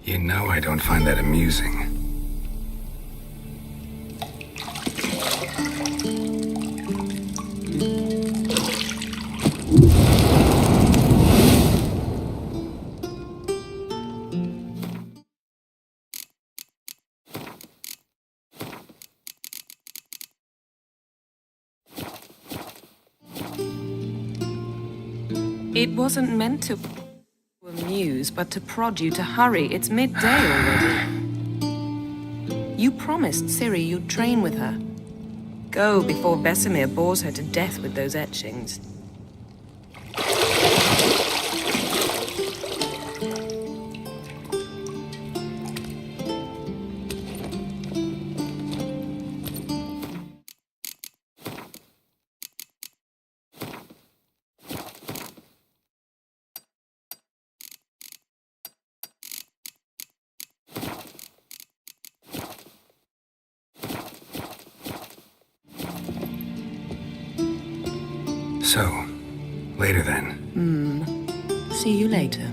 You know I don't find that amusing. It wasn't meant to amuse, but to prod you to hurry. It's midday already. You promised Ciri you'd train with her. Go before Vesemir bores her to death with those etchings. So, later then. See you later.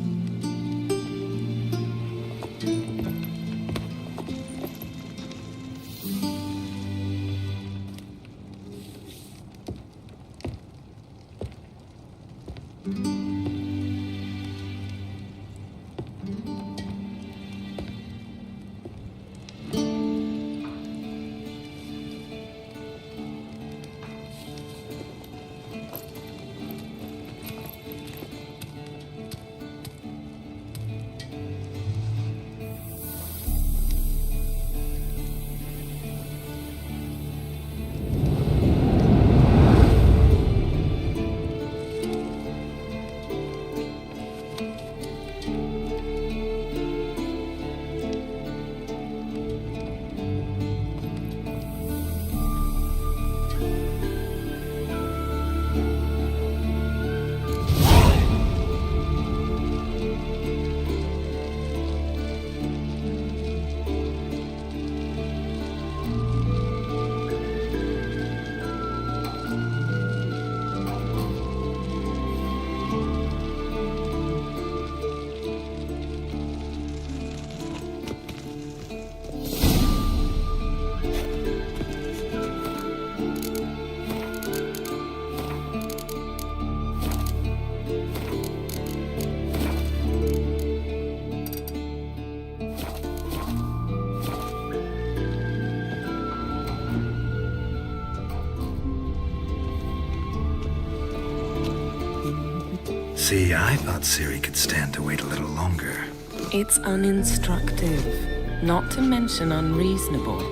See, I thought Ciri could stand to wait a little longer. It's uninstructive, not to mention unreasonable.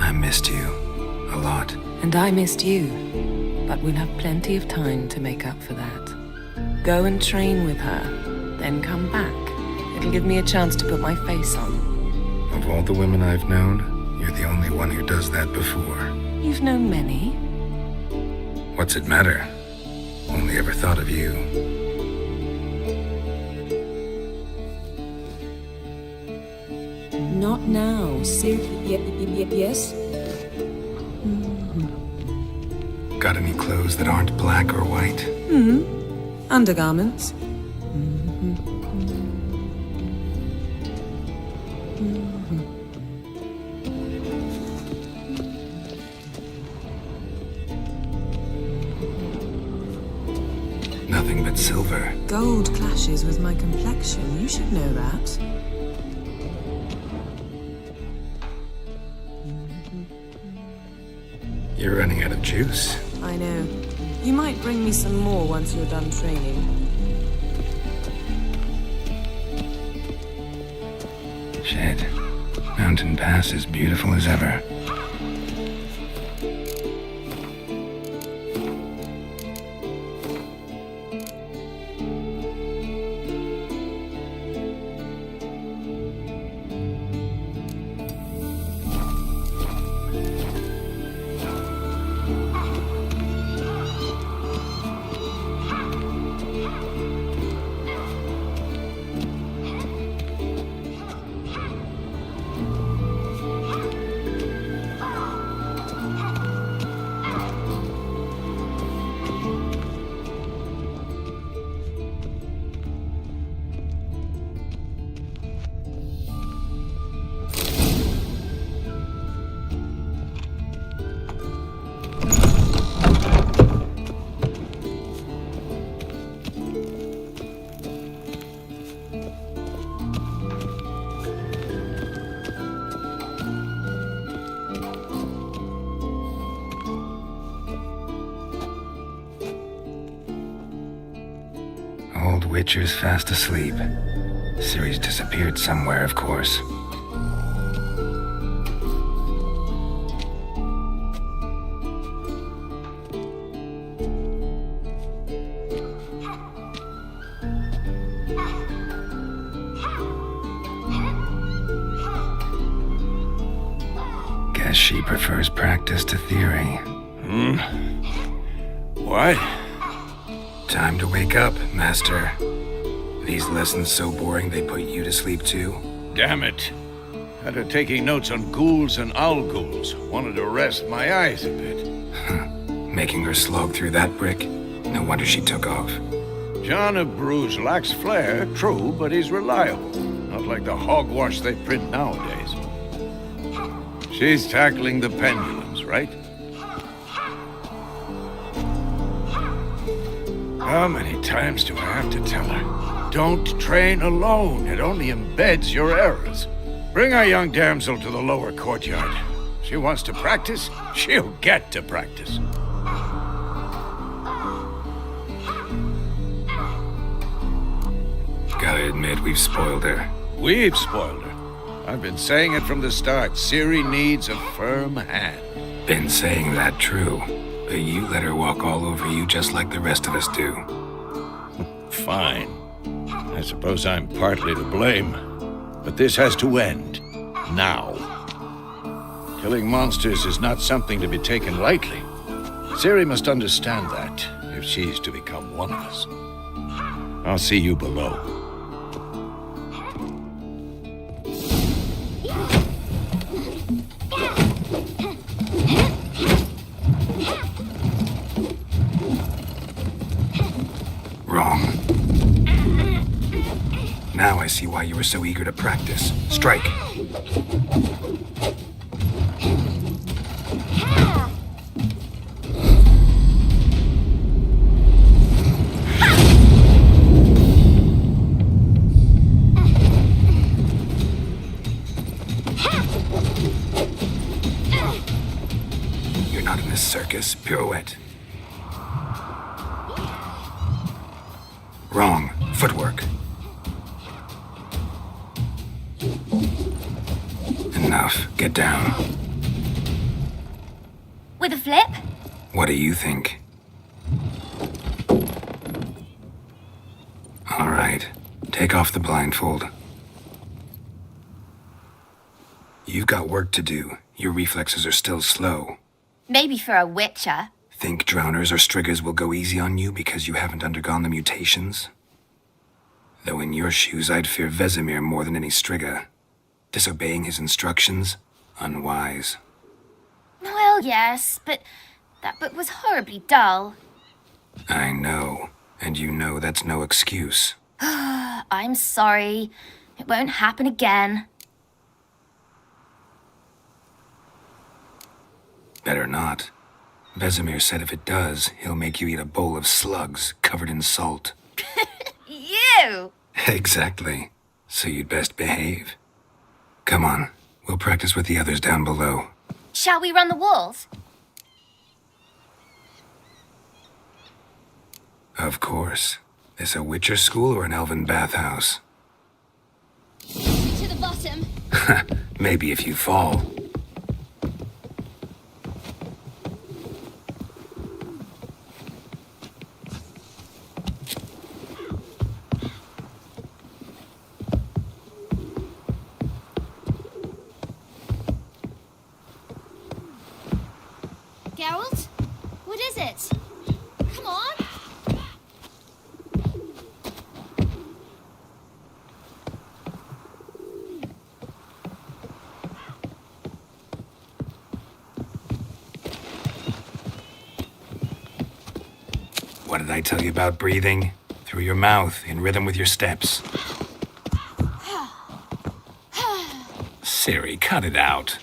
I missed you a lot. And I missed you, but we'll have plenty of time to make up for that. Go and train with her, then come back. It'll give me a chance to put my face on. Of all the women I've known, you're the only one who does that before. You've known many. What's it matter? Only ever thought of you. Not now, yes? Got any clothes that aren't black or white? Undergarments. Nothing but silver. Gold clashes with my complexion. You should know that. You're running out of juice. I know. You might bring me some more once you're done training. Shit. Mountain Pass is beautiful as ever. Witcher's fast asleep. Ciri's disappeared somewhere, of course. Guess she prefers practice to theory. What? Time to wake up, Master. These lessons so boring they put you to sleep too? Damn it. Had her taking notes on ghouls and owl ghouls. Wanted to rest my eyes a bit. Making her slog through that brick? No wonder she took off. John of Bruges lacks flair, true, but he's reliable. Not like the hogwash they print nowadays. She's tackling the pendulums, right? How many times do I have to tell her? Don't train alone. It only embeds your errors. Bring our young damsel to the lower courtyard. She wants to practice, she'll get to practice. Gotta admit, we've spoiled her. We've spoiled her. I've been saying it from the start. Ciri needs a firm hand. Been saying that true. But you let her walk all over you just like the rest of us do. Fine. I suppose I'm partly to blame. But this has to end. Now. Killing monsters is not something to be taken lightly. Ciri must understand that, if she's to become one of us. I'll see you below. Wrong. Now I see why you were so eager to practice. Strike. You're not in this circus. Pirouette. Wrong. Footwork. Enough. Get down. With a flip? What do you think? All right. Take off the blindfold. You've got work to do. Your reflexes are still slow. Maybe for a witcher. Think drowners or striggers will go easy on you because you haven't undergone the mutations? Though in your shoes, I'd fear Vesemir more than any strigger. Disobeying his instructions? Unwise. Well, yes, but that book was horribly dull. I know. And you know that's no excuse. I'm sorry. It won't happen again. Better not. Vesemir said if it does, he'll make you eat a bowl of slugs covered in salt. You! Exactly. So you'd best behave. Come on. We'll practice with the others down below. Shall we run the walls? Of course. This a Witcher school or an elven bathhouse? To the bottom. Maybe if you fall. Geralt? What is it? Come on! What did I tell you about breathing? Through your mouth, in rhythm with your steps. Ciri, cut it out.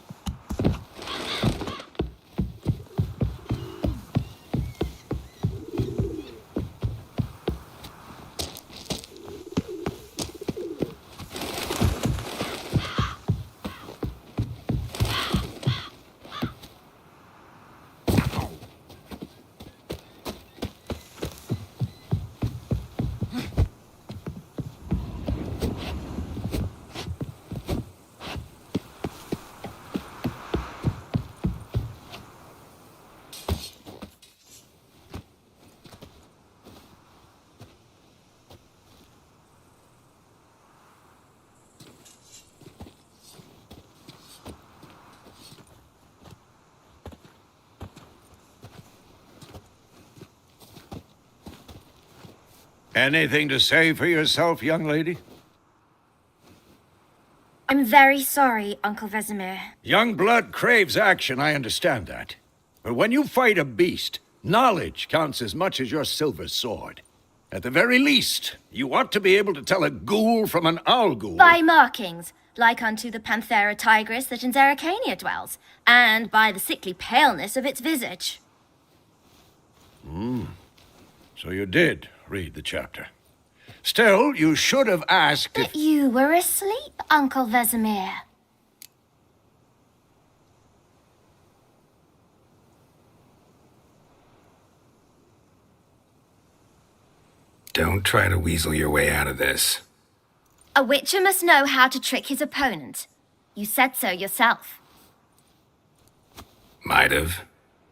Anything to say for yourself, young lady? I'm very sorry, Uncle Vesemir. Young blood craves action, I understand that. But when you fight a beast, knowledge counts as much as your silver sword. At the very least, you ought to be able to tell a ghoul from an owl ghoul. By markings, like unto the Panthera tigris that in Zerricania dwells, and by the sickly paleness of its visage. So you did read the chapter. Still, you should have asked if... But you were asleep, Uncle Vesemir. Don't try to weasel your way out of this. A witcher must know how to trick his opponent. You said so yourself. Might have.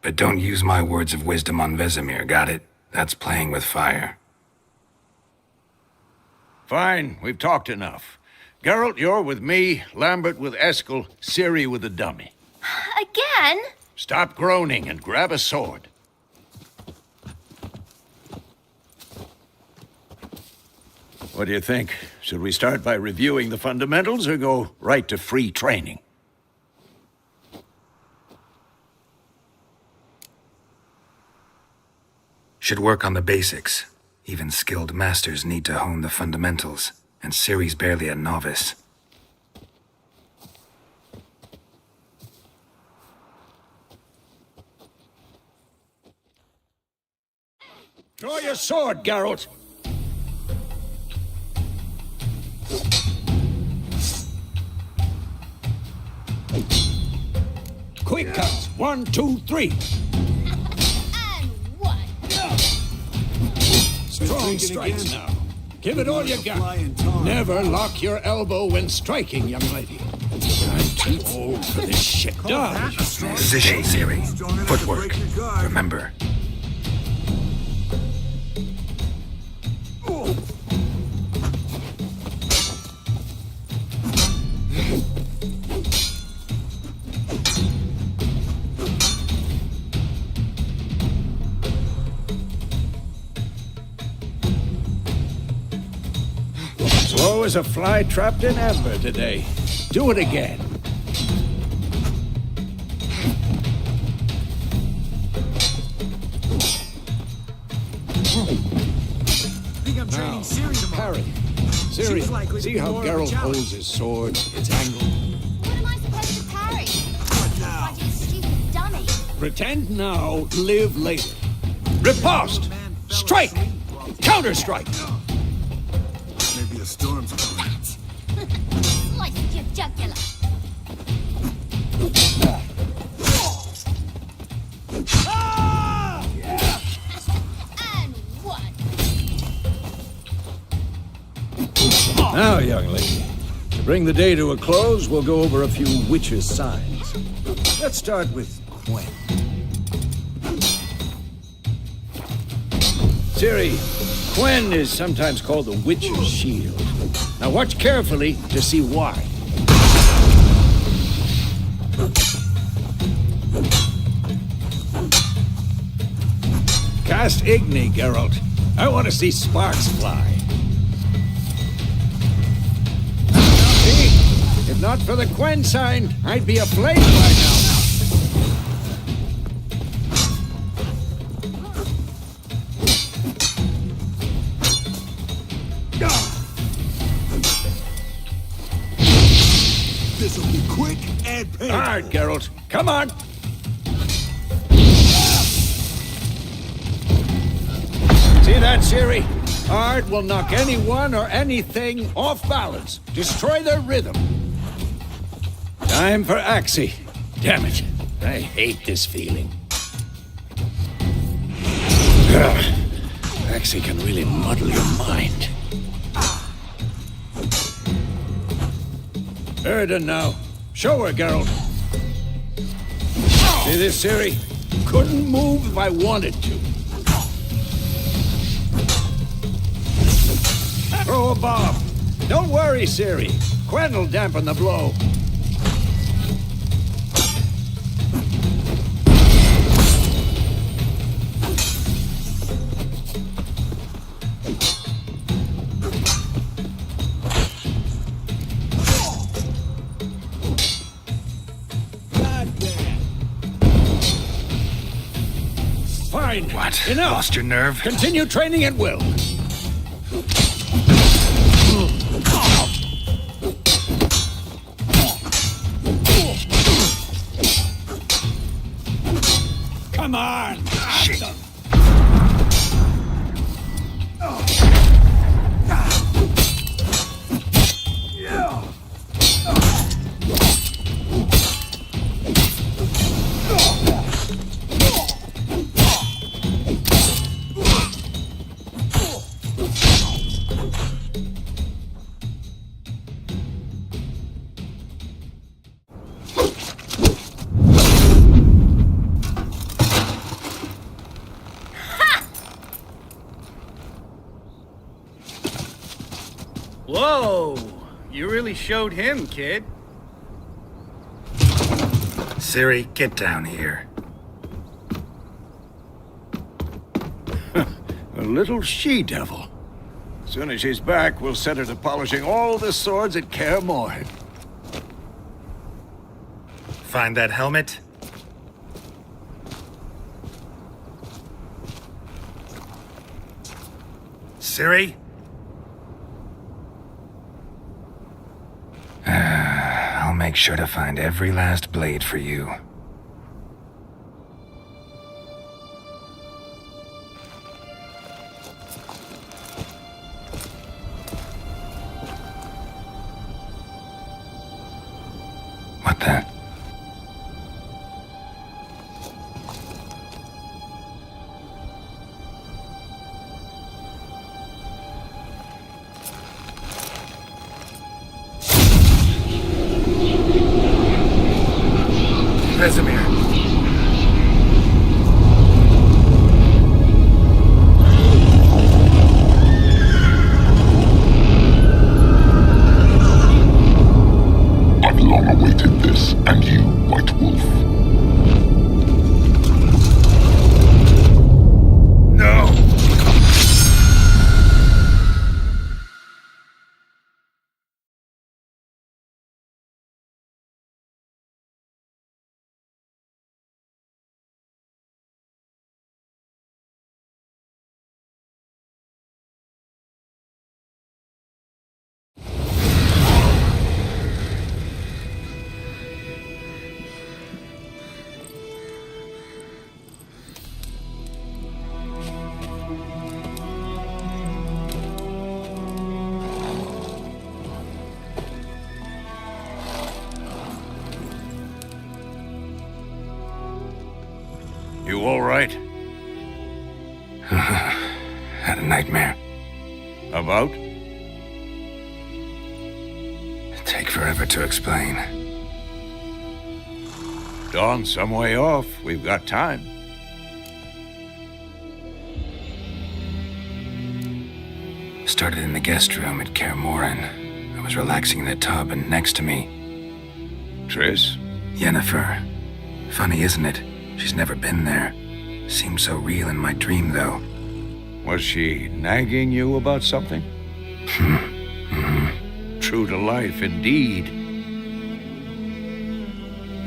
But don't use my words of wisdom on Vesemir, got it? That's playing with fire. Fine, we've talked enough. Geralt, you're with me, Lambert with Eskel, Ciri with the dummy. Again? Stop groaning and grab a sword. What do you think? Should we start by reviewing the fundamentals or go right to free training? Should work on the basics. Even skilled masters need to hone the fundamentals, and Ciri's barely a novice. Draw your sword, Geralt! Quick cuts! 1, 2, 3! And one. Strong strikes now. Give it all you got. Never lock your elbow when striking, young lady. I'm too old for this shit. Dodge! Position, Ciri. Footwork. Remember. Slow as a fly trapped in amber today. Do it again. Think I'm training Ciri tomorrow. Parry. She's Ciri, likely to see be how more of a Geralt challenge. holds his sword? It's angled. What am I supposed to parry? What you stupid dummy. Pretend now, live later. Riposte! Strike! Counter-strike! Maybe a storm's coming. Slice your jugular. And one. Now, young lady, to bring the day to a close, we'll go over a few witches' signs. Let's start with Quen. Ciri, Quen is sometimes called the witch's shield. Now watch carefully to see why. Cast Igni, Geralt. I want to see sparks fly. See? If not for the Quen sign, I'd be aflame by now. This'll be quick and painful. Hard, Geralt. Come on. See that, Ciri? Hard will knock anyone or anything off balance. Destroy their rhythm. Time for Axie. Damn it. I hate this feeling. Ugh. Axie can really muddle your mind. Erden now. Show her, Geralt. See this, Ciri? Couldn't move if I wanted to. Throw a bomb. Don't worry, Ciri. Quen will dampen the blow. fine. What? Enough. Lost your nerve? Continue training at will. Come on. Shit. Whoa! You really showed him, kid. Siri, get down here. A little she-devil. As soon as she's back, we'll set her to polishing all the swords at Kaer Morhen. Find that helmet? Siri? I'll make sure to find every last blade for you. What the? Vesemir. I've long awaited this, and you, White Wolf. No! You all right? Had a nightmare. About? Take forever to explain. Dawn's some way off. We've got time. Started in the guest room at Kaer Morhen. I was relaxing in the tub, and next to me, Triss? Yennefer. Funny, isn't it? She's never been there. Seemed so real in my dream, though. Was she nagging you about something? True to life, indeed.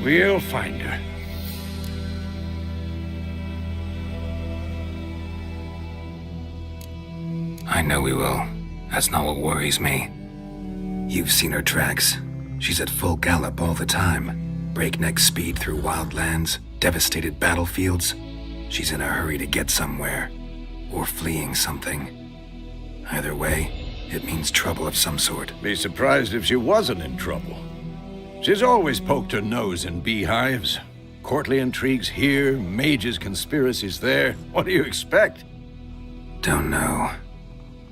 We'll find her. I know we will. That's not what worries me. You've seen her tracks. She's at full gallop all the time. Breakneck speed through wild lands, devastated battlefields. She's in a hurry to get somewhere. Or fleeing something. Either way, it means trouble of some sort. Be surprised if she wasn't in trouble. She's always poked her nose in beehives. Courtly intrigues here, mages' conspiracies there. What do you expect? Don't know.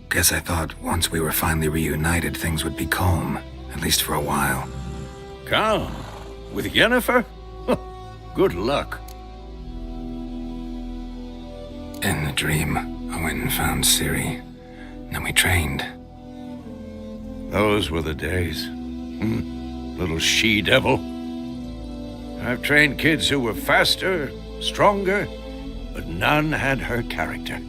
Guess I thought once we were finally reunited, things would be calm. At least for a while. Calm? With Yennefer? Good luck. In the dream, I went and found Ciri. Then we trained. Those were the days. Little she-devil. I've trained kids who were faster, stronger, but none had her character.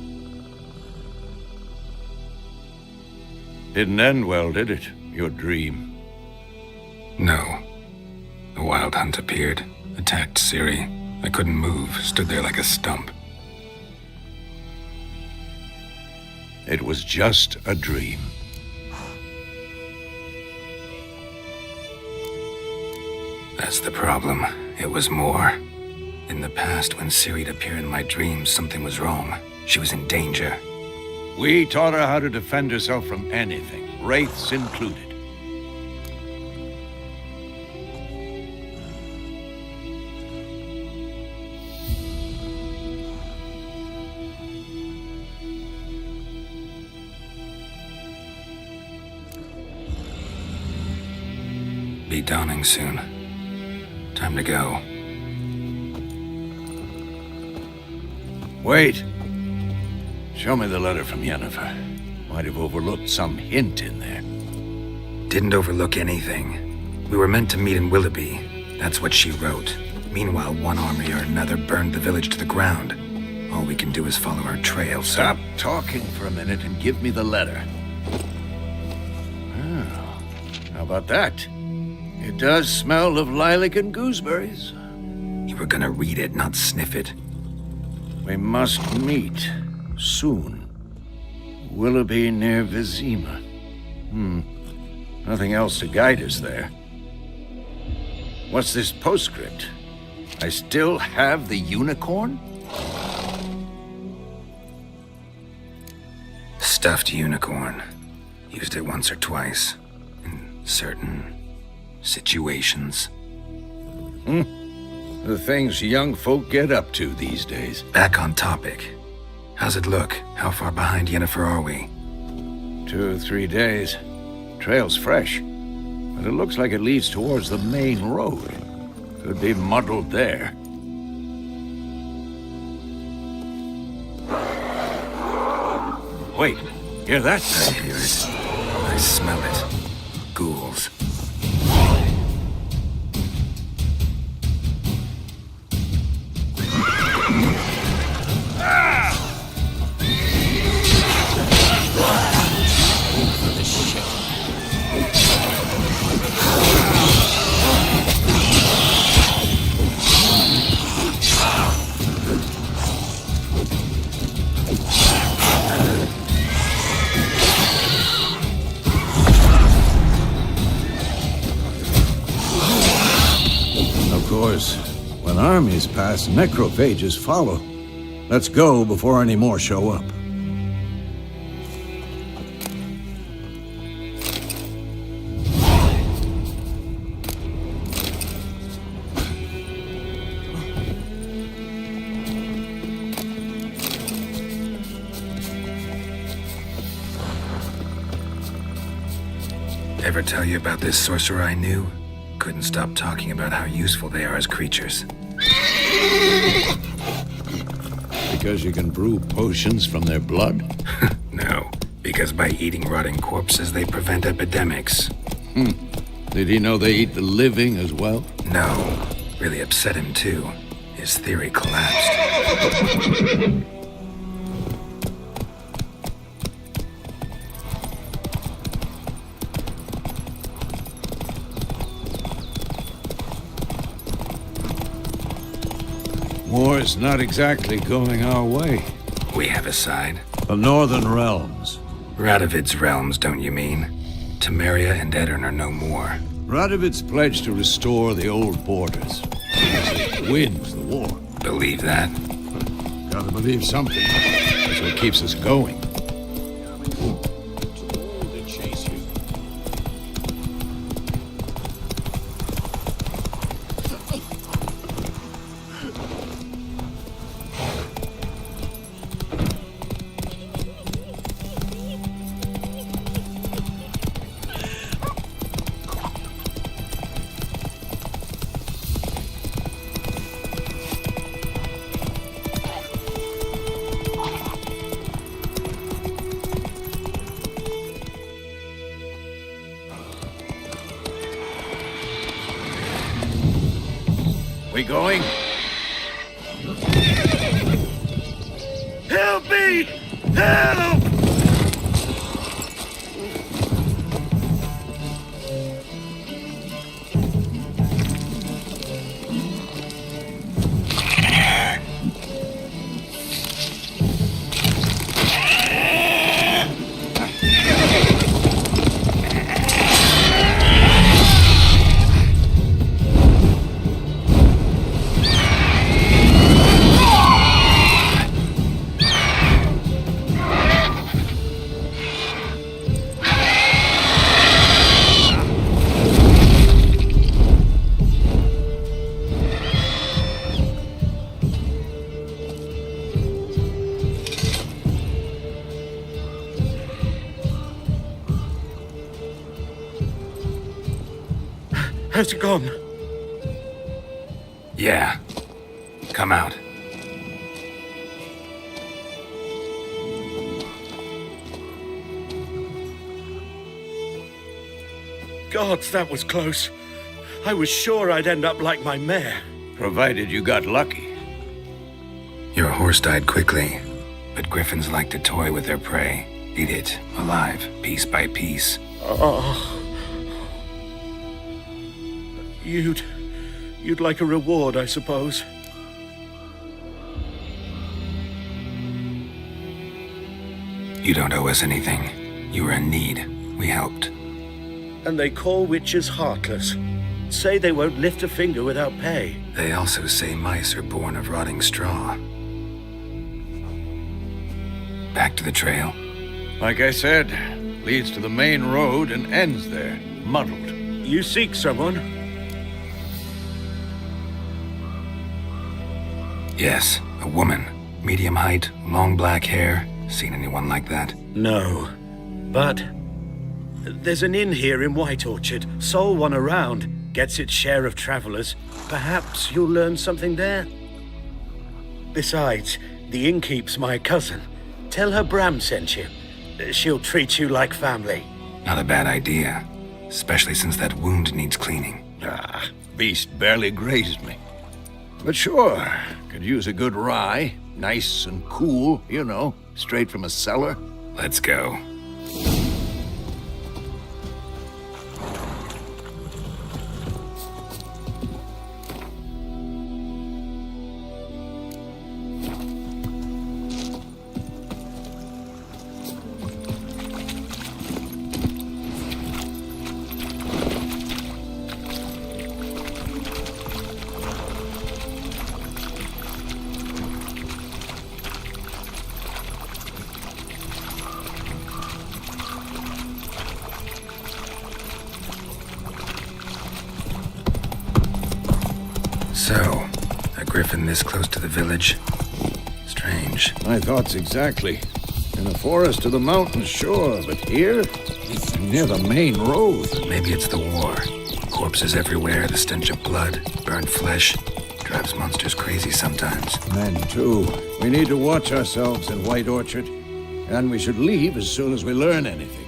Didn't end well, did it? Your dream? No. The Wild Hunt appeared, attacked Ciri. I couldn't move, stood there like a stump. It was just a dream. That's the problem. It was more. In the past, when Ciri'd appear in my dreams, something was wrong. She was in danger. We taught her how to defend herself from anything, wraiths included. Be dawning soon. Time to go. Wait. Show me the letter from Yennefer. Might have overlooked some hint in there. Didn't overlook anything. We were meant to meet in Willoughby. That's what she wrote. Meanwhile, one army or another burned the village to the ground. All we can do is follow our trail, so... Stop talking for a minute and give me the letter. Oh, how about that? It does smell of lilac and gooseberries. You were gonna read it, not sniff it. We must meet soon. Willoughby near Vizima. Nothing else to guide us there. What's this postscript? I still have the unicorn? Stuffed unicorn. Used it once or twice. In certain situations. The things young folk get up to these days. Back on topic. How's it look? How far behind Yennefer are we? 2 or 3 days. Trail's fresh, but it looks like it leads towards the main road. Could be muddled there. Wait, hear that? I hear it. I smell it. Ghouls. Of course, when armies pass, necrophages follow. Let's go before any more show up. Ever tell you about this sorcerer I knew? Couldn't stop talking about how useful they are as creatures. Because you can brew potions from their blood? No, because by eating rotting corpses, they prevent epidemics. Did he know they eat the living as well? No, really upset him too. His theory collapsed. War's not exactly going our way. We have a side. The Northern Realms. Radovid's realms, don't you mean? Temeria and Edirn are no more. Radovid's pledged to restore the old borders. He wins the war. Believe that? Gotta believe something. That's what keeps us going. We going? Help me! Help! Has it gone? Yeah. Come out. Gods, that was close. I was sure I'd end up like my mare. Provided you got lucky. Your horse died quickly, but griffins like to toy with their prey. Eat it, alive, piece by piece. Oh. You'd like a reward, I suppose. You don't owe us anything. You were in need. We helped. And they call witches heartless. Say they won't lift a finger without pay. They also say mice are born of rotting straw. Back to the trail. Like I said, leads to the main road and ends there, muddled. You seek someone? Yes, a woman. Medium height, long black hair. Seen anyone like that? No. But there's an inn here in White Orchard. Sole one around. Gets its share of travelers. Perhaps you'll learn something there. Besides, the innkeep's my cousin. Tell her Bram sent you. She'll treat you like family. Not a bad idea. Especially since that wound needs cleaning. Ah, beast barely grazed me. But sure, could use a good rye. Nice and cool, you know, straight from a cellar. Let's go. So, a griffin this close to the village? Strange. My thoughts exactly. In a forest to the mountains, sure, but here? Near the main road. Maybe it's the war. Corpses everywhere, the stench of blood, burned flesh. Drives monsters crazy sometimes. Men, too. We need to watch ourselves in White Orchard. And we should leave as soon as we learn anything.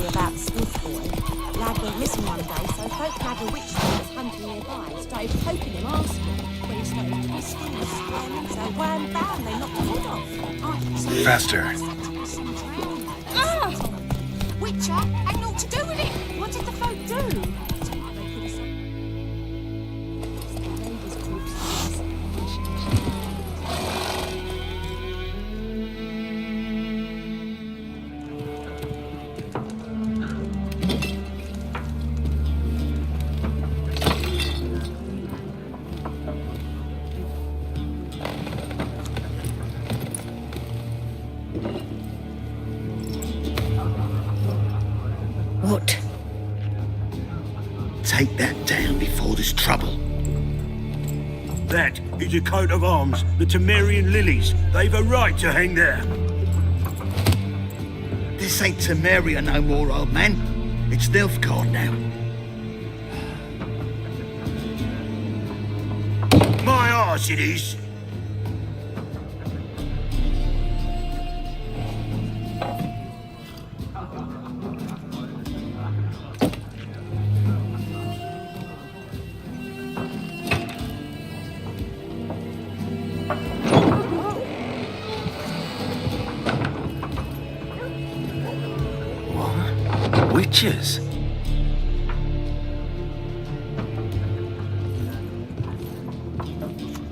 About the Smith boy. Lad went missing one day, so folk had a witch that was hunting nearby and started poking him, asking when he started twisting and squirming. So wham bam, they knocked his head off. Faster. Witcher had naught to do with it. What did the folk do? What? Take that down before there's trouble. That is a coat of arms, the Temerian lilies. They've a right to hang there. This ain't Temeria no more, old man. It's Nilfgaard now. My arse it is. Witches?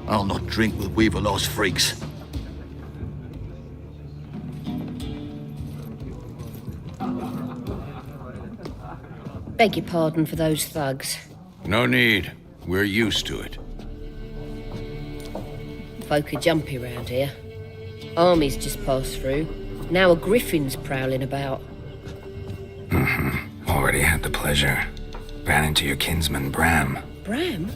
I'll not drink with Weaverlaw's freaks. Beg your pardon for those thugs. No need. We're used to it. Folk are jumpy round here. Armies just passed through. Now a griffin's prowling about. Already had the pleasure. Ran into your kinsman, Bram. Bram?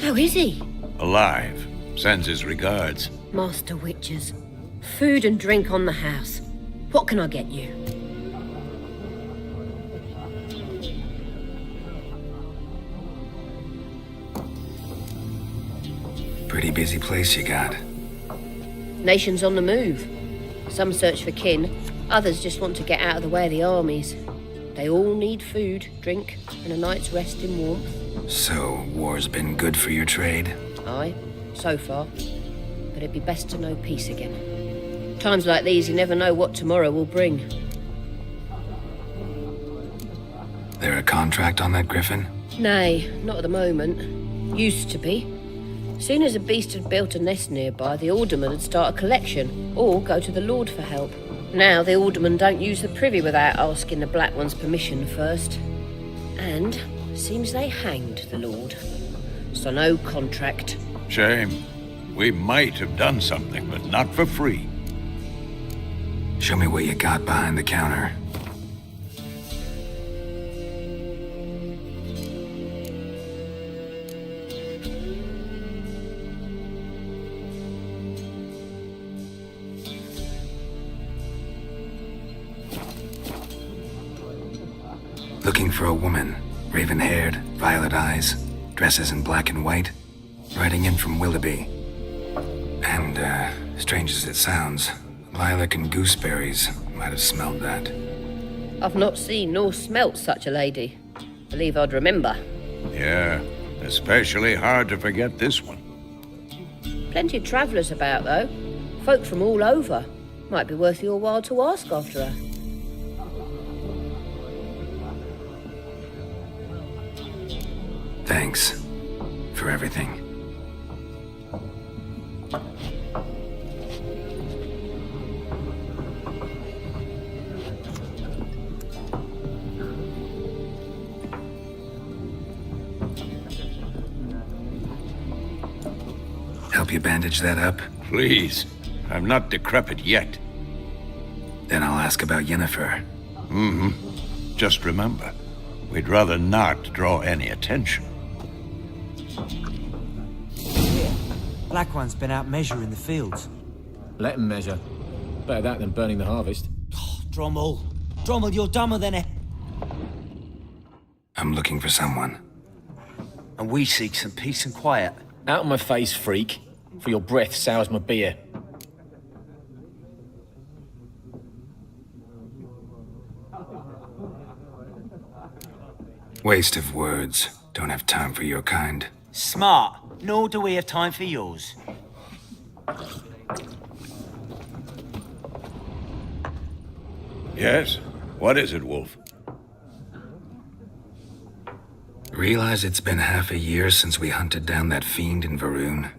How is he? Alive. Sends his regards. Master Witchers. Food and drink on the house. What can I get you? Pretty busy place you got. Nations on the move. Some search for kin, others just want to get out of the way of the armies. They all need food, drink, and a night's rest in warmth. So, war's been good for your trade? Aye, so far. But it'd be best to know peace again. Times like these, you never know what tomorrow will bring. There a contract on that griffin? Nay, not at the moment. Used to be. Soon as a beast had built a nest nearby, the alderman would start a collection, or go to the Lord for help. Now the alderman don't use the privy without asking the Black One's permission first. And seems they hanged the Lord. So no contract. Shame. We might have done something, but not for free. Show me what you got behind the counter. Looking for a woman, raven-haired, violet eyes, dresses in black and white, riding in from Willoughby. And, strange as it sounds, Lilac and Gooseberries might have smelled that. I've not seen nor smelt such a lady. Believe I'd remember. Yeah, especially hard to forget this one. Plenty of travellers about, though. Folk from all over. Might be worth your while to ask after her. Thanks for everything. Help you bandage that up? Please. I'm not decrepit yet. Then I'll ask about Yennefer. Mm-hmm. Just remember, we'd rather not draw any attention. Black One's been out measuring the fields. Let him measure. Better that than burning the harvest. Oh, Drommel, you're dumber than a... I'm looking for someone. And we seek some peace and quiet. Out of my face, freak. For your breath sours my beer. Waste of words. Don't have time for your kind. Smart. Nor do we have time for yours. Yes? What is it, Wolf? Realize it's been half a year since we hunted down that fiend in Varun?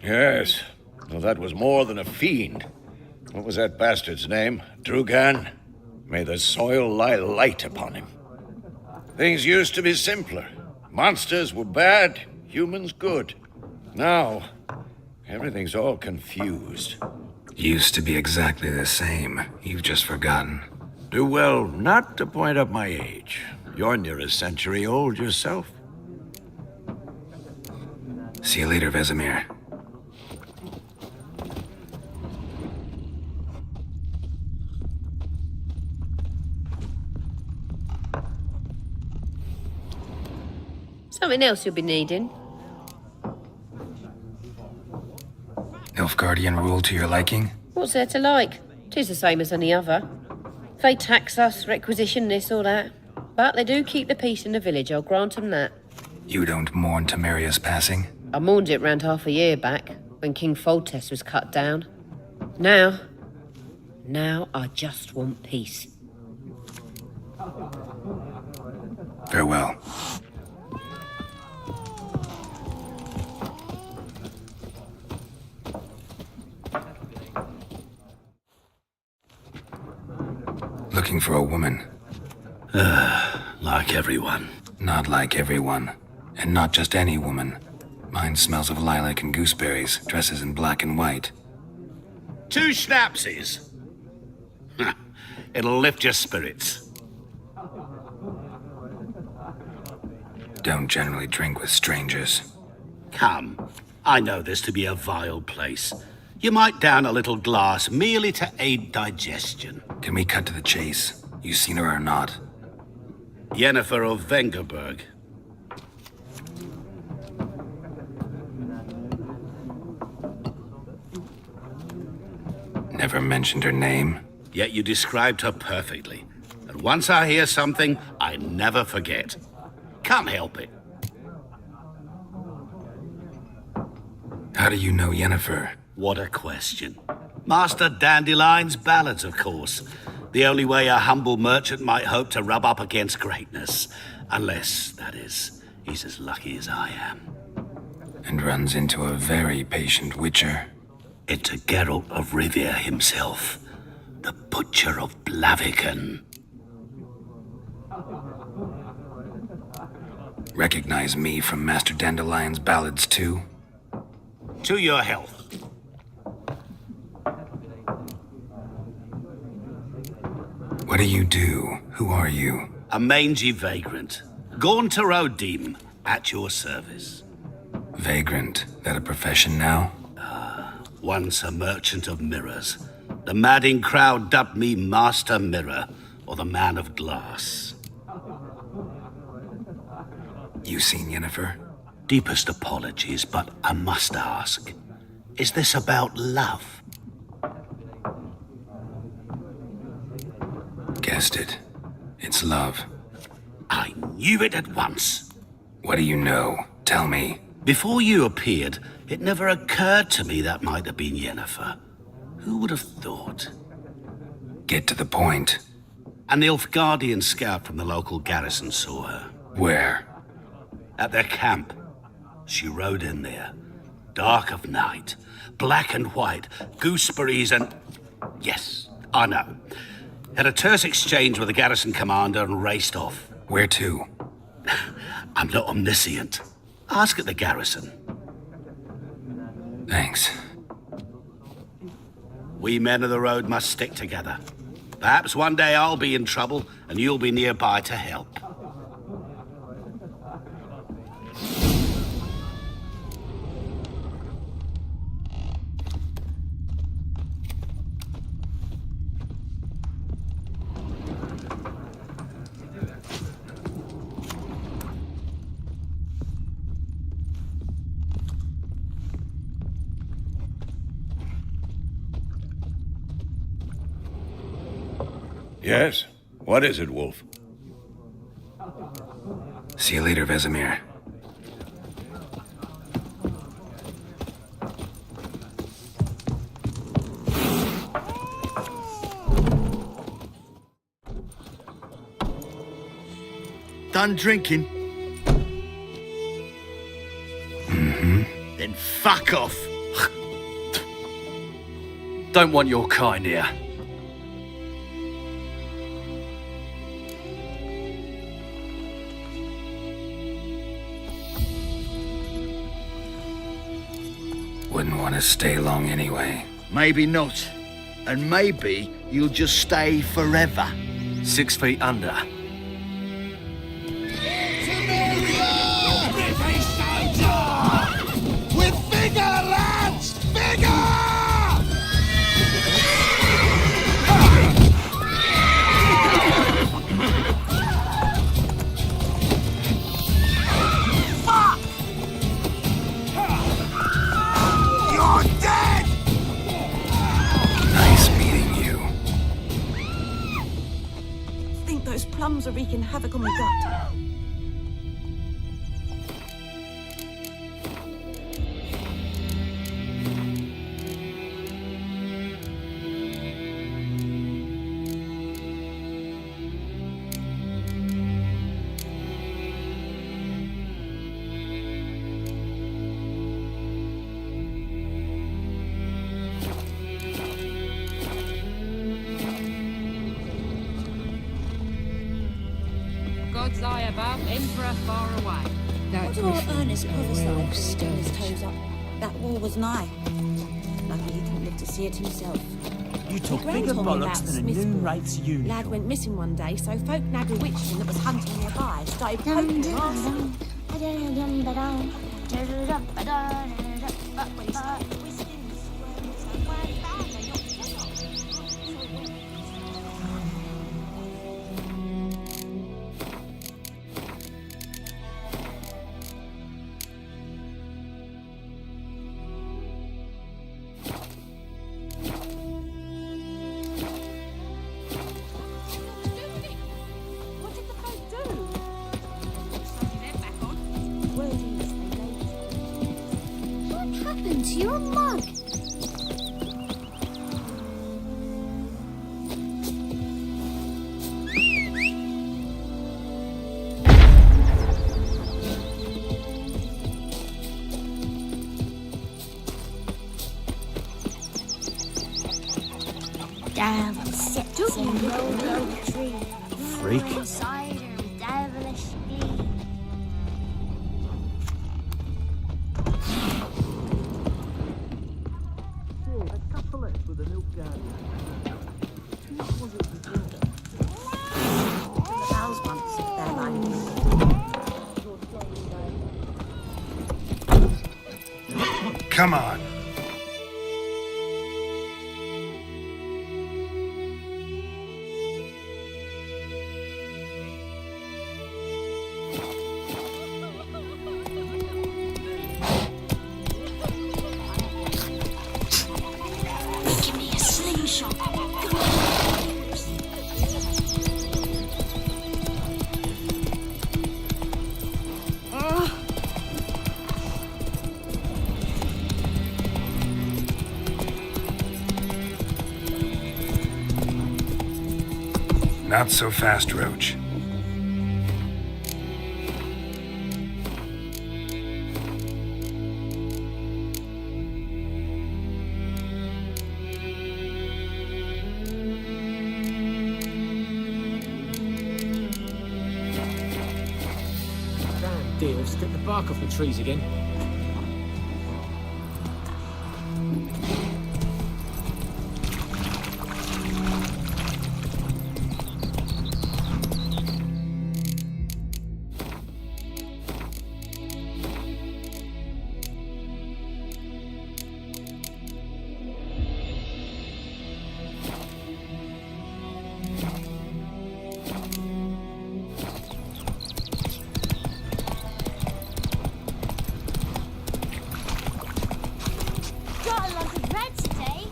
Yes. Well, that was more than a fiend. What was that bastard's name? Drugan? May the soil lie light upon him. Things used to be simpler. Monsters were bad, humans good. Now, everything's all confused. Used to be exactly the same. You've just forgotten. Do well not to point up my age. You're near a century old yourself. See you later, Vesemir. Something else you'll be needing. Nilfgaardian rule to your liking? What's there to like? 'Tis the same as any other. They tax us, requisition this or that. But they do keep the peace in the village, I'll grant 'em that. You don't mourn Temeria's passing? I mourned it round half a year back, when King Foltest was cut down. Now I just want peace. Farewell. Looking for a woman. Like everyone. Not like everyone. And not just any woman. Mine smells of lilac and gooseberries, dresses in black and white. 2 schnapsies. It'll lift your spirits. Don't generally drink with strangers. Come. I know this to be a vile place. You might down a little glass merely to aid digestion. Can we cut to the chase? You seen her or not? Yennefer of Vengerberg. Never mentioned her name. Yet you described her perfectly. And once I hear something, I never forget. Can't help it. How do you know Yennefer? What a question. Master Dandelion's ballads, of course. The only way a humble merchant might hope to rub up against greatness. Unless, that is, he's as lucky as I am. And runs into a very patient witcher. Into Geralt of Rivia himself. The Butcher of Blaviken. Recognize me from Master Dandelion's ballads, too? To your health. What do you do? Who are you? A mangy vagrant. Gaunter O'Deem, at your service. Vagrant? That a profession now? Once a merchant of mirrors. The madding crowd dubbed me Master Mirror, or the Man of Glass. You seen Yennefer? Deepest apologies, but I must ask. Is this about love? Guessed it. It's love. I knew it at once. What do you know? Tell me. Before you appeared, it never occurred to me that might have been Yennefer. Who would have thought? Get to the point. An Nilfgaardian scout from the local garrison saw her. Where? At their camp. She rode in there. Dark of night. Black and white. Gooseberries and... Yes, I know. Had a terse exchange with the garrison commander and raced off. Where to? I'm not omniscient. Ask at the garrison. Thanks. We men of the road must stick together. Perhaps one day I'll be in trouble and you'll be nearby to help. Yes? What is it, Wolf? See you later, Vesemir. Done drinking? Mm-hmm. Then fuck off. Don't want your kind here. Wouldn't want to stay long anyway. Maybe not. And maybe you'll just stay forever. 6 feet under. With bigger lads! Bigger! Fuck! You're dead! Nice meeting you. I think those plums are wreaking havoc on my gut. God's eye above, Emperor far away. What do our Ernest prophesy when his toes up? That war was nigh. Luckily he didn't live to see it himself. You talk My gran bigger told me bollocks about than a Smith's noon boy. rates unicorn. Lad went missing one day, so folk nagged a witchman that was hunting nearby. Started poking him arse. When he started twisting, squirming, you a mug? Damn, sits and look at the tree. Freak. Cider and devilish glee. The bells once, they're lonely. Come on. Give me a slingshot. Not so fast, Roach. Damn deer have stripped the bark off the trees again. Got a lot of bread today.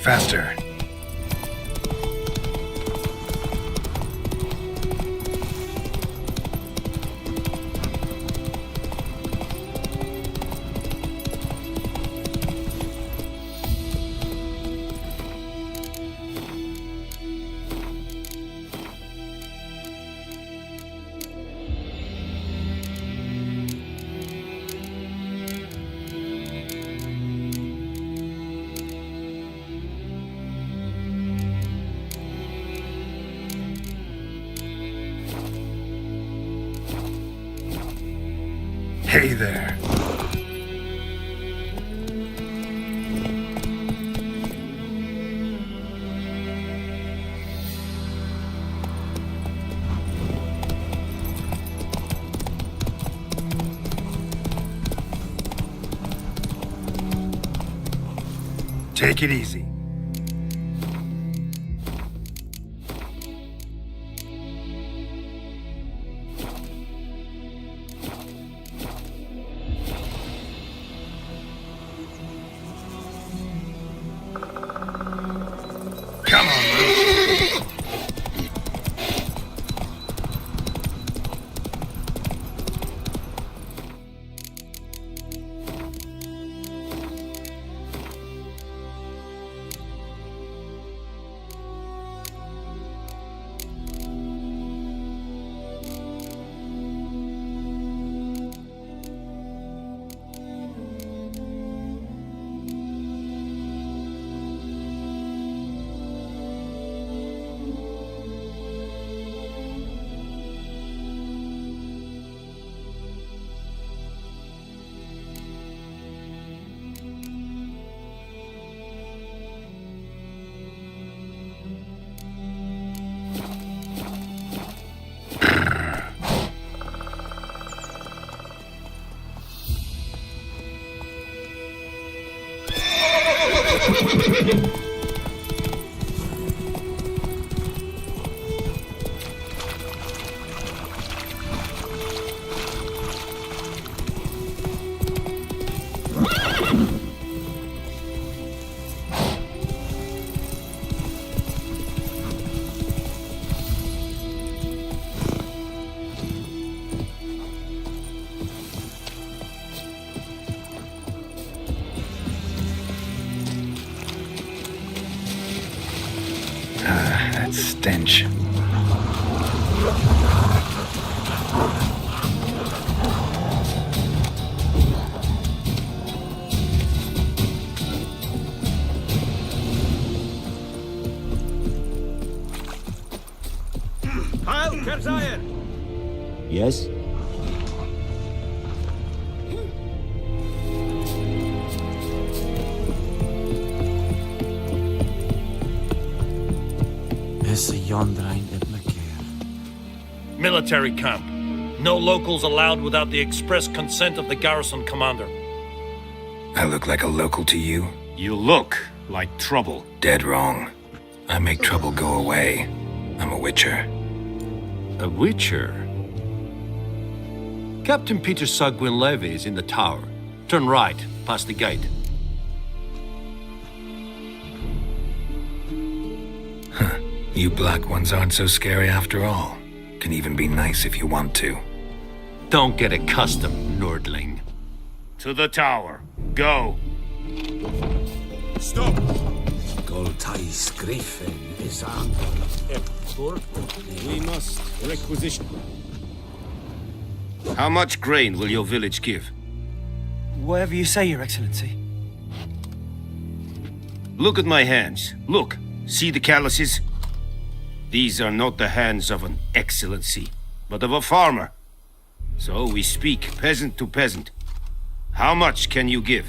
Faster. Hey there. Take it easy. Come on, Roach. That stench. Heil Kerzayer! Yes? Military camp. No locals allowed without the express consent of the garrison commander. I look like a local to you? You look like trouble. Dead wrong. I make trouble go away. I'm a witcher. A witcher? Captain Peter Sagwin Levy is in the tower. Turn right, past the gate. Huh. You black ones aren't so scary after all. Can even be nice if you want to. Don't get accustomed, Nordling. To the tower. Go. Stop! Goltais Griffin is on. We must requisition. How much grain will your village give? Whatever you say, Your Excellency. Look at my hands. Look. See the calluses? These are not the hands of an excellency, but of a farmer. So we speak peasant to peasant. How much can you give?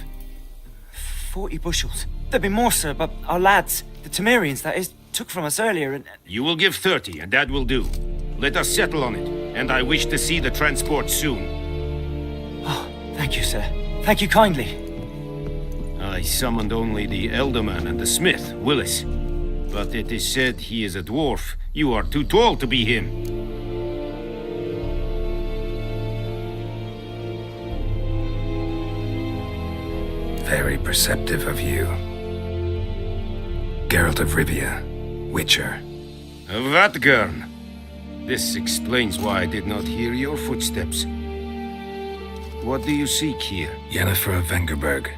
40 bushels. There'd be more, sir, but our lads, the Temerians, that is, took from us earlier and... You will give 30, and that will do. Let us settle on it, and I wish to see the transport soon. Oh, thank you, sir. Thank you kindly. I summoned only the Elderman and the smith, Willis. But it is said he is a dwarf. You are too tall to be him. Very perceptive of you. Geralt of Rivia, Witcher. Vatgern. This explains why I did not hear your footsteps. What do you seek here? Yennefer of Vengerberg.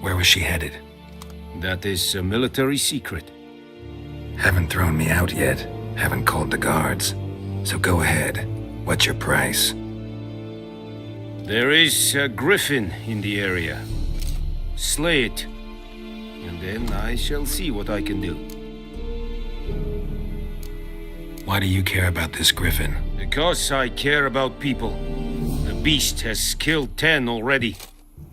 Where was she headed? That is a military secret. Haven't thrown me out yet. Haven't called the guards. So go ahead. What's your price? There is a griffin in the area. Slay it. And then I shall see what I can do. Why do you care about this griffin? Because I care about people. The beast has killed 10 already,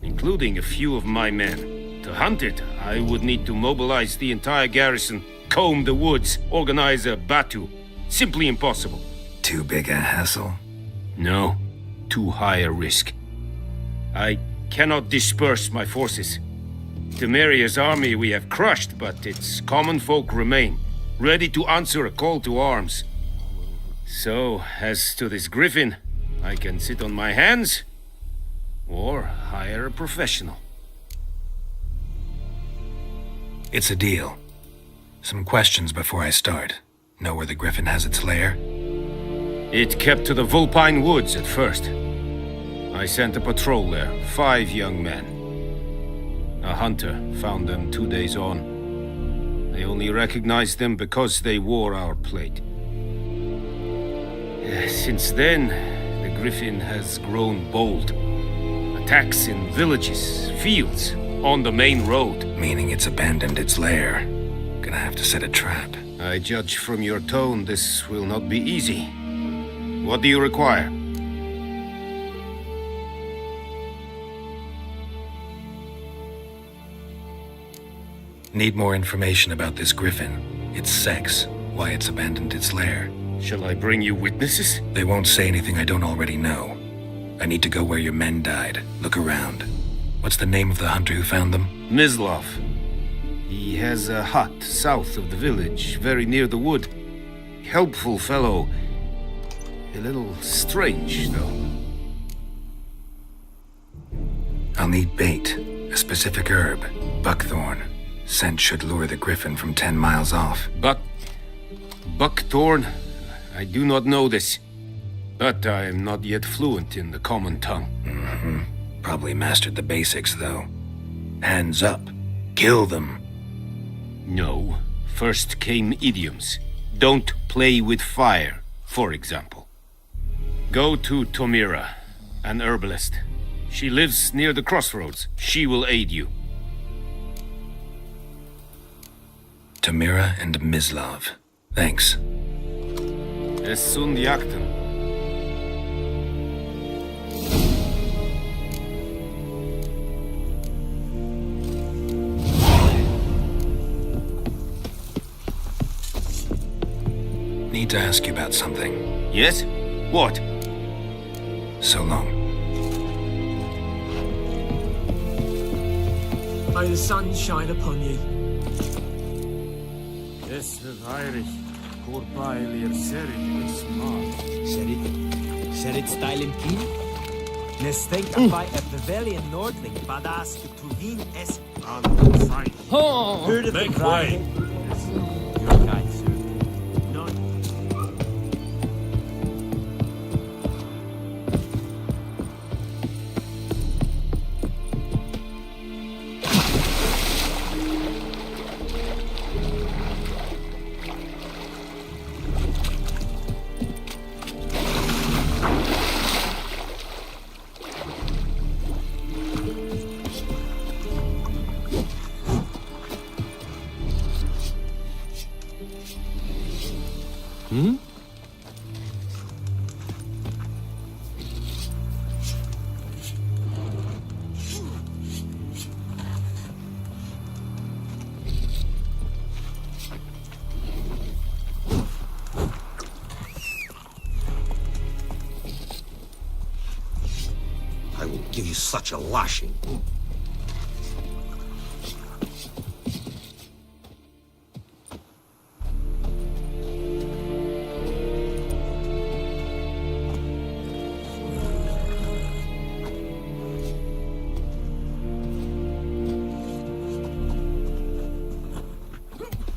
including a few of my men. To hunt it, I would need to mobilize the entire garrison, comb the woods, organize a batu. Simply impossible. Too big a hassle? No, too high a risk. I cannot disperse my forces. Temeria's army we have crushed, but its common folk remain, ready to answer a call to arms. So, as to this griffin, I can sit on my hands, or hire a professional. It's a deal. Some questions before I start. Know where the griffin has its lair? It kept to the Vulpine Woods at first. I sent a patrol there, 5 young men. A hunter found them 2 days on. They only recognized them because they wore our plate. Since then, the griffin has grown bold. Attacks in villages, fields, on the main road. Meaning it's abandoned its lair. Gonna have to set a trap. I judge from your tone this will not be easy. What do you require? Need more information about this griffin. Its sex, why it's abandoned its lair. Shall I bring you witnesses? They won't say anything I don't already know. I need to go where your men died. Look around. What's the name of the hunter who found them? Mislav. He has a hut south of the village, very near the wood. Helpful fellow. A little strange, though. I'll need bait, a specific herb, buckthorn. Scent should lure the griffin from 10 miles off. Buckthorn? I do not know this. But I am not yet fluent in the common tongue. Probably mastered the basics, though. Hands up. Kill them. No. First came idioms. Don't play with fire, for example. Go to Tomira, an herbalist. She lives near the crossroads. She will aid you. Tamira and Mislav. Thanks. Es sunt yakten. Need to ask you about something. Yes? What? So long. May the sun shine upon you. Es verweirig. Corpailir serit is smart. Serit stylen kin? Nestenk abai a pavilion nordling badas tuhin es on fight. Heard of the Make way. Your guide, sir. I will give you such a lashing.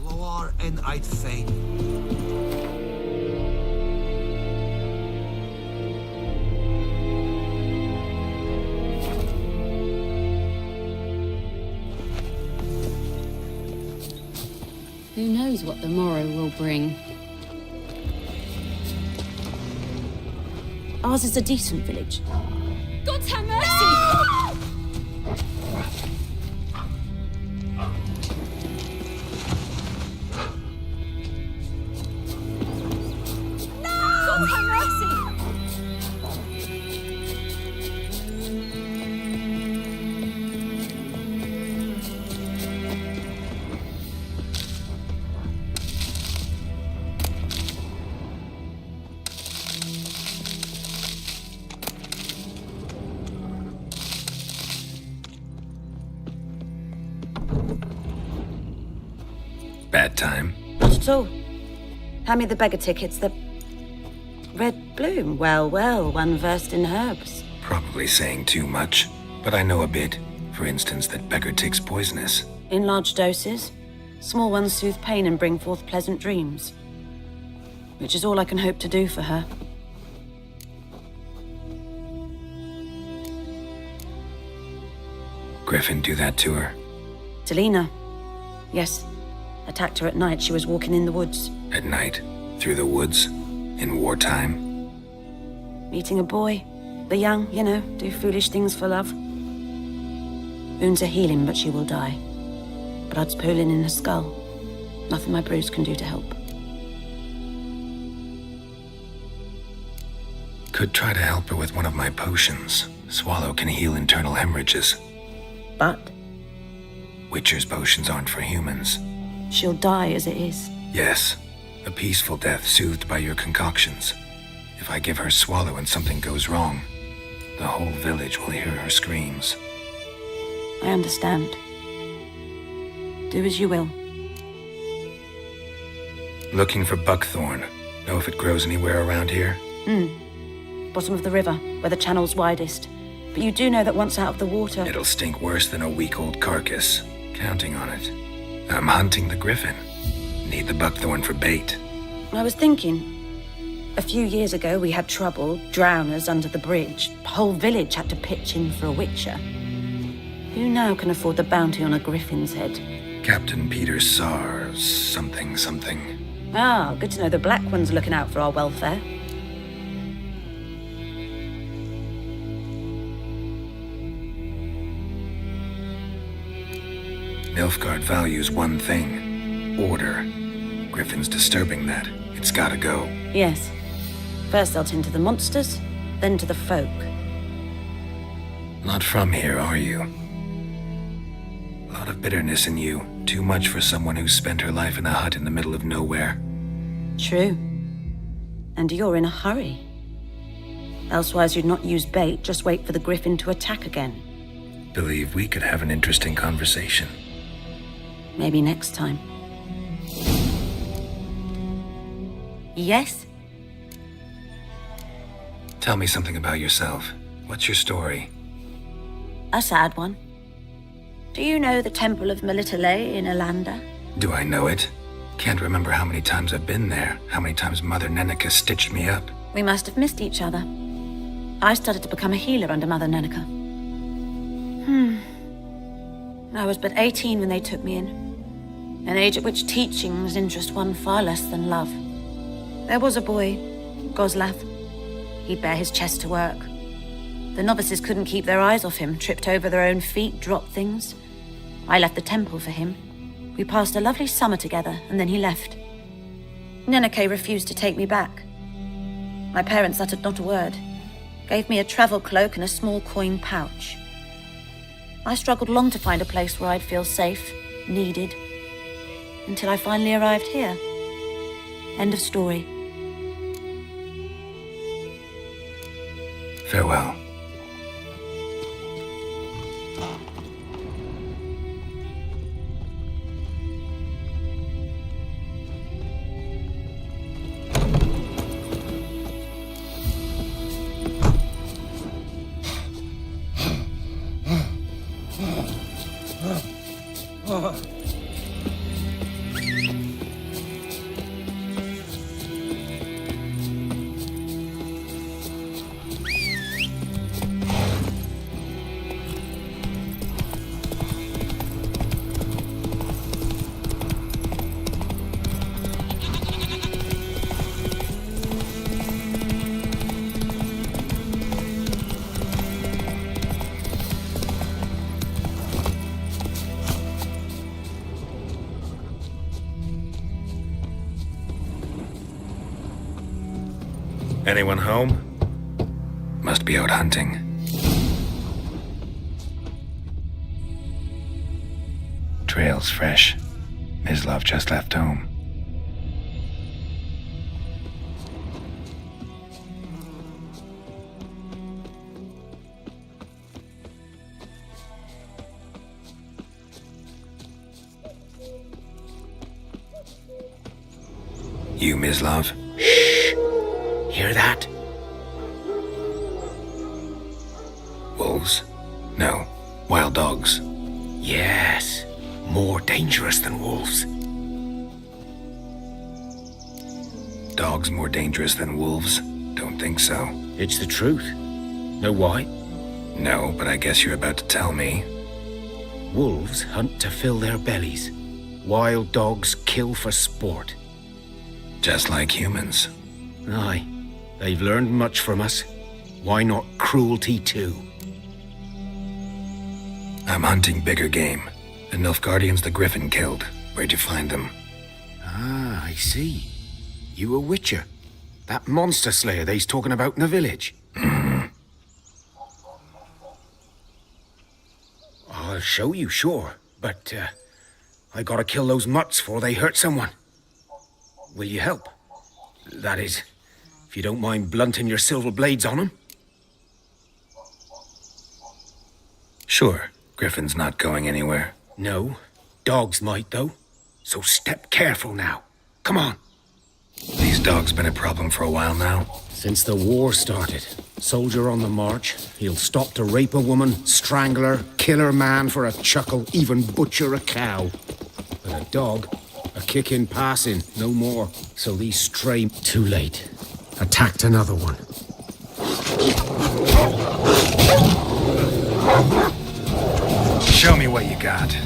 Loar and I'd fain. Who knows what the morrow will bring? Ours is a decent village. God have mercy! God have mercy! Bad time. Not at all. Hand me the beggar tickets. The red bloom. Well, one versed in herbs. Probably saying too much, but I know a bit. For instance, that beggar tick's poisonous. In large doses. Small ones soothe pain and bring forth pleasant dreams. Which is all I can hope to do for her. Griffin do that to her? Delina. Yes. Attacked her at night. She was walking in the woods. At night? Through the woods? In wartime? Meeting a boy. The young, do foolish things for love. Wounds are healing, but she will die. Blood's pooling in her skull. Nothing my bruise can do to help. Could try to help her with one of my potions. Swallow can heal internal hemorrhages. But? Witcher's potions aren't for humans. She'll die as it is. Yes. A peaceful death soothed by your concoctions. If I give her Swallow and something goes wrong, the whole village will hear her screams. I understand. Do as you will. Looking for buckthorn. Know if it grows anywhere around here? Bottom of the river, where the channel's widest. But you do know that once out of the water... It'll stink worse than a week-old carcass. Counting on it. I'm hunting the griffin. Need the buckthorn for bait. I was thinking... A few years ago, we had trouble, drowners under the bridge. The whole village had to pitch in for a witcher. Who now can afford the bounty on a griffin's head? Captain Peter Sars, something. Ah, good to know the Black One's looking out for our welfare. Nilfgaard values one thing. Order. Griffin's disturbing that. It's gotta go. Yes. First they'll tend to the monsters, then to the folk. Not from here, are you? A lot of bitterness in you. Too much for someone who spent her life in a hut in the middle of nowhere. True. And you're in a hurry. Elsewise you'd not use bait, just wait for the griffin to attack again. Believe we could have an interesting conversation. Maybe next time. Yes? Tell me something about yourself. What's your story? A sad one. Do you know the Temple of Melitele in Alanda? Do I know it? Can't remember how many times I've been there, how many times Mother Neneka stitched me up. We must have missed each other. I started to become a healer under Mother Neneka. I was but 18 when they took me in. An age at which teachings interest one far less than love. There was a boy, Goslav. He'd bare his chest to work. The novices couldn't keep their eyes off him, tripped over their own feet, dropped things. I left the temple for him. We passed a lovely summer together, and then he left. Neneke refused to take me back. My parents uttered not a word, gave me a travel cloak and a small coin pouch. I struggled long to find a place where I'd feel safe, needed, until I finally arrived here. End of story. Farewell. Anyone home? Must be out hunting. Trail's fresh. Mislav just left home. You, Mislav? Hear that? Wolves? No. Wild dogs. Yes. More dangerous than wolves. Dogs more dangerous than wolves? Don't think so. It's the truth. Know why? No, but I guess you're about to tell me. Wolves hunt to fill their bellies. Wild dogs kill for sport. Just like humans. Aye. They've learned much from us. Why not cruelty too? I'm hunting bigger game. The Nilfgaardians the Griffin killed. Where'd you find them? Ah, I see. You a witcher. That monster slayer they's talking about in the village. I'll show you, sure. But, I gotta kill those mutts before they hurt someone. Will you help? That is, if you don't mind blunting your silver blades on them. Sure. Griffin's not going anywhere. No, Dogs might, though. So step careful now. Come on. These dogs been a problem for a while now? Since the war started. Soldier on the march. He'll stop to rape a woman, strangle her, kill her man for a chuckle, even butcher a cow. But a dog, a kick in passing, no more. So these stray... Too late. Attacked another one. Show me what you got.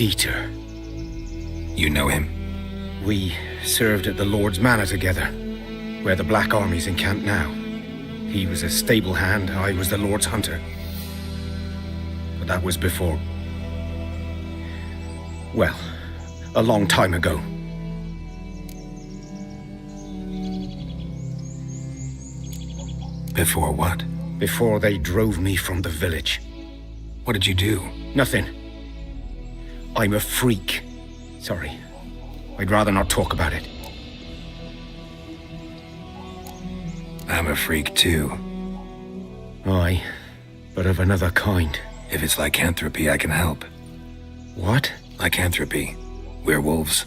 Dieter. You know him? We served at the Lord's Manor together, where the Black Army's encamped now. He was a stable hand, I was the Lord's hunter. But that was before... well, a long time ago. Before what? Before they drove me from the village. What did you do? Nothing. I'm a freak. Sorry. I'd rather not talk about it. I'm a freak too. Aye, but of another kind. If it's lycanthropy, I can help. What? Lycanthropy. Werewolves.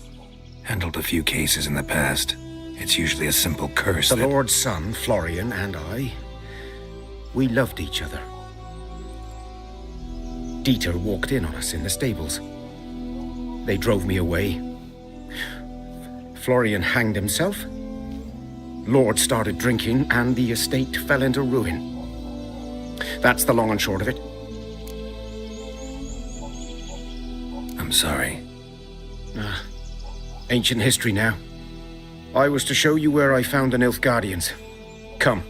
Handled a few cases in the past. It's usually a simple curse The Lord's son, Florian, and I, we loved each other. Dieter walked in on us in the stables. They drove me away. Florian hanged himself. Lord started drinking, and the estate fell into ruin. That's the long and short of it. I'm sorry. Ancient history now. I was to show you where I found the Nilfgaardians. Come.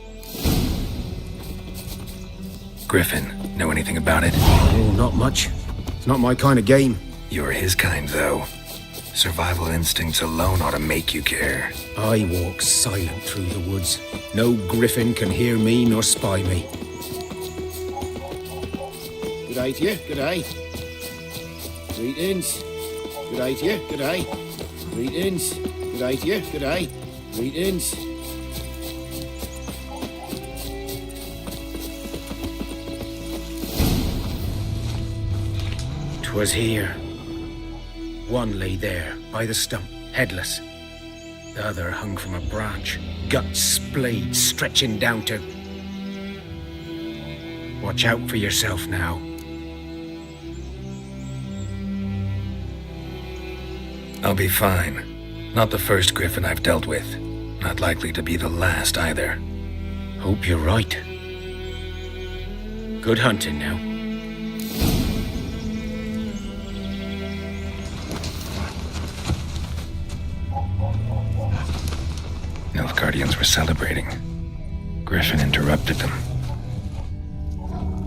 Griffin, know anything about it? Oh, not much. It's not my kind of game. You're his kind, though. Survival instincts alone ought to make you care. I walk silent through the woods. No griffin can hear me nor spy me. Good day to you, good day. Greetings. Good day to you, good day. Greetings. Good day to you, good day. Greetings. 'Twas here. One lay there, by the stump, headless. The other hung from a branch, guts splayed, stretching down to... Watch out for yourself now. I'll be fine. Not the first griffin I've dealt with. Not likely to be the last either. Hope you're right. Good hunting now. Nilfgaardians were celebrating. Griffin interrupted them.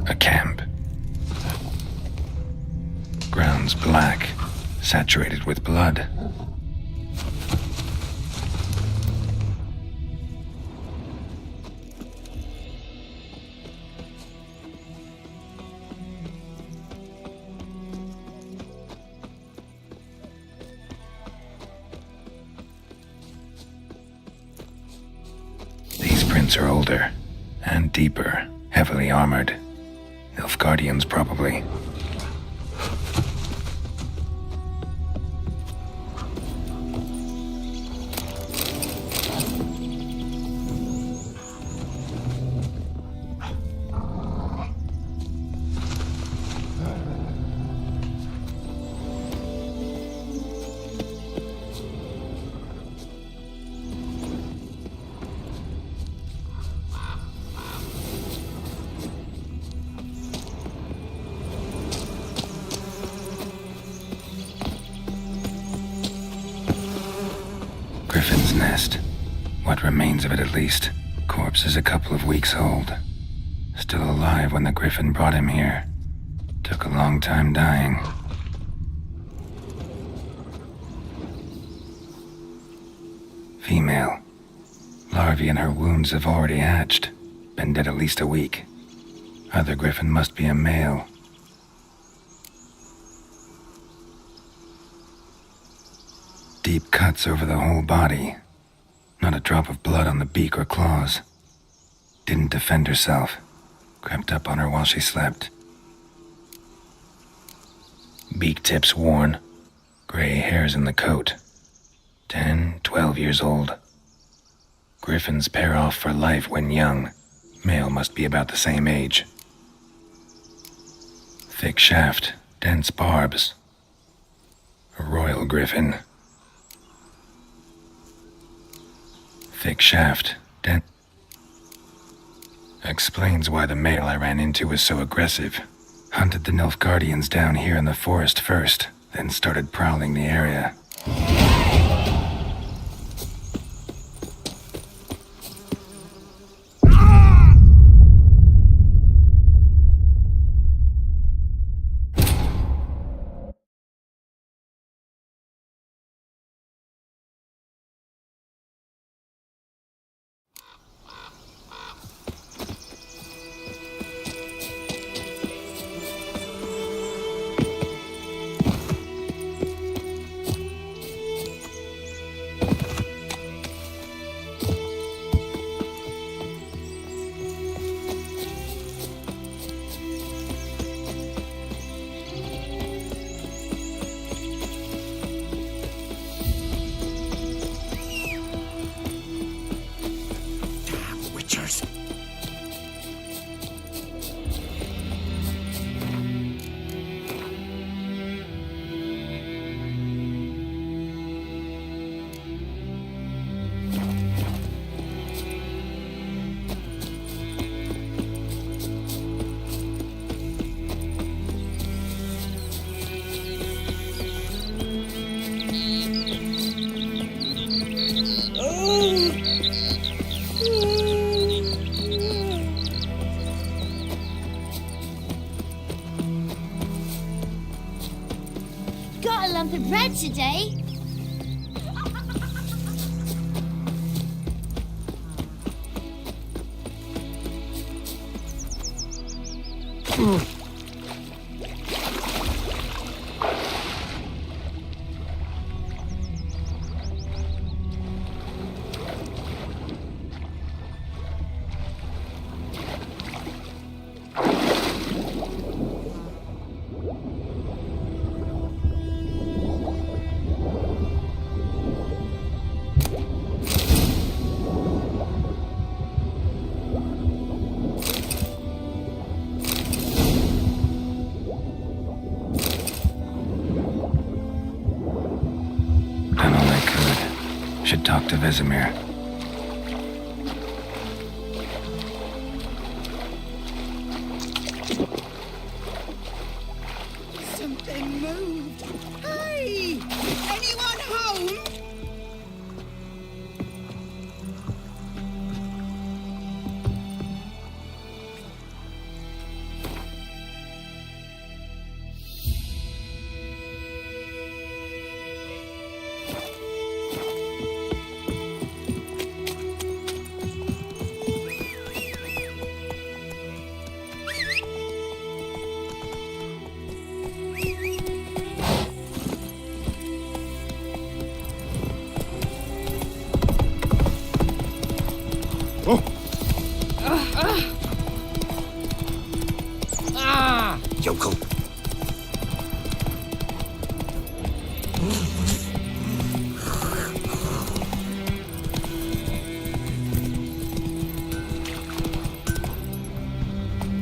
A camp. Grounds black, saturated with blood. These prints are older and deeper, heavily armored. Nilfgaardians, probably. Griffin's nest. What remains of it, at least. Corpse is a couple of weeks old. Still alive when the Griffin brought him here. Took a long time dying. Female. Larvae in her wounds have already hatched. Been dead at least a week. Other Griffin must be a male. Deep cuts over the whole body. Not a drop of blood on the beak or claws. Didn't defend herself. Crept up on her while she slept. Beak tips worn. Gray hairs in the coat. 10, 12 years old. Griffins pair off for life when young. Male must be about the same age. Thick shaft, dense barbs. A royal griffin. Thick shaft, dense. Explains why the male I ran into was so aggressive. Hunted the Nilfgaardians down here in the forest first, then started prowling the area. Got a lump of bread today. Should talk to Vesemir. Something moved. Hey! Anyone home? Yokel.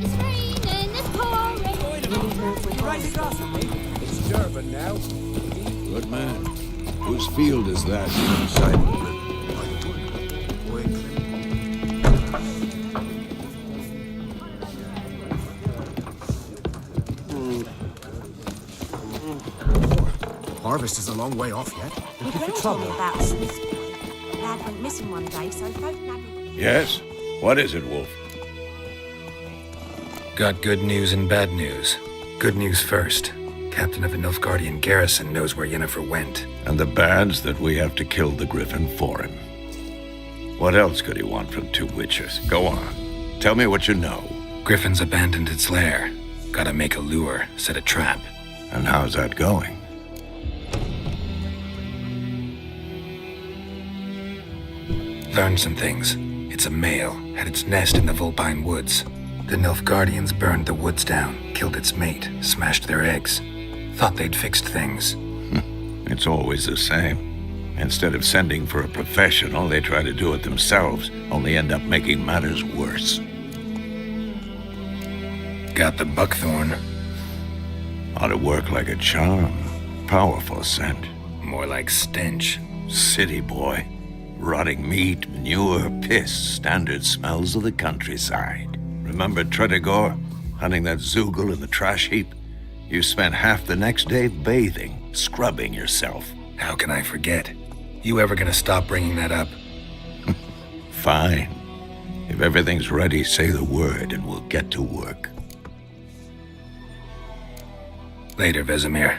It's raining, it's pouring. Right across from me. It's Durban now. Good man. Whose field is that inside of it? Harvest is a long way off yet. He told me about Smith's boy. lad went missing one day, so folk nagged. Yes? What is it, Wolf? Got good news and bad news. Good news first. Captain of the Nilfgaardian garrison knows where Yennefer went. And the bad's that we have to kill the Griffin for him. What else could he want from two witches? Go on. Tell me what you know. Griffin's abandoned its lair. Gotta make a lure, set a trap. And how's that going? Learned some things. It's a male, had its nest in the Vulpine Woods. The Nilfgaardians burned the woods down, killed its mate, smashed their eggs. Thought they'd fixed things. It's always the same. Instead of sending for a professional, they try to do it themselves, only end up making matters worse. Got the buckthorn. Ought to work like a charm. Powerful scent. More like stench. City boy. Rotting meat, manure, piss, standard smells of the countryside. Remember Tretogor? Hunting that Zoogle in the trash heap? You spent half the next day bathing, scrubbing yourself. How can I forget? You ever gonna stop bringing that up? Fine. If everything's ready, say the word and we'll get to work. Later, Vesemir.